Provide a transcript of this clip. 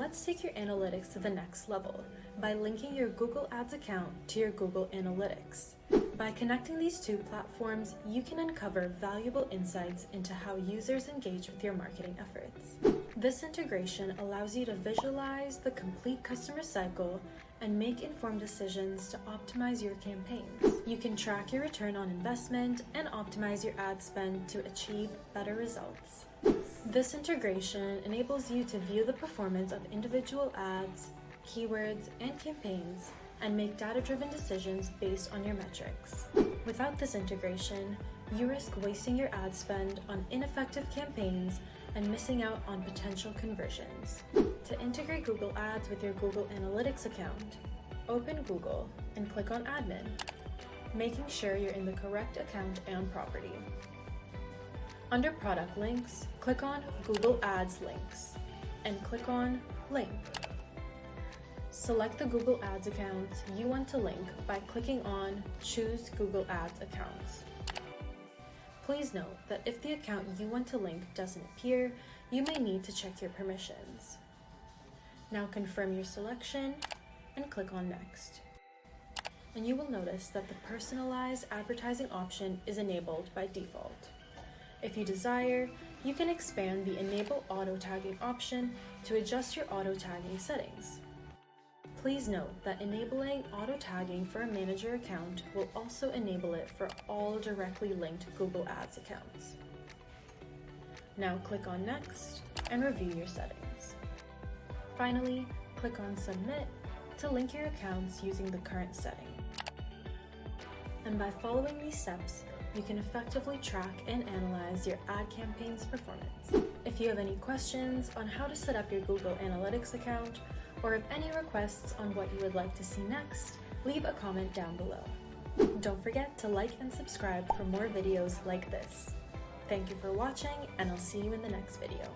let's take your analytics to the next level by linking your Google Ads account to your Google Analytics. By connecting these two platforms, you can uncover valuable insights into how users engage with your marketing efforts. This integration allows you to visualize the complete customer cycle and make informed decisions to optimize your campaigns. You can track your return on investment and optimize your ad spend to achieve better results. This integration enables you to view the performance of individual ads, keywords, and campaigns, and make data-driven decisions based on your metrics. Without this integration, you risk wasting your ad spend on ineffective campaigns and missing out on potential conversions. To integrate Google Ads with your Google Analytics account, open Google and click on Admin, making sure you're in the correct account and property. Under Product Links, click on Google Ads Links and click on Link. Select the Google Ads account you want to link by clicking on Choose Google Ads Accounts. Please note that if the account you want to link doesn't appear, you may need to check your permissions. Now confirm your selection and click on Next. And you will notice that the personalized advertising option is enabled by default. If you desire, you can expand the Enable Auto Tagging option to adjust your auto tagging settings. Please note that enabling auto tagging for a manager account will also enable it for all directly linked Google Ads accounts. Now click on Next and review your settings. Finally, click on Submit to link your accounts using the current setting. And by following these steps, you can effectively track and analyze your ad campaign's performance. If you have any questions on how to set up your Google Analytics account, or have any requests on what you would like to see next, leave a comment down below. Don't forget to like and subscribe for more videos like this. Thank you for watching, and I'll see you in the next video.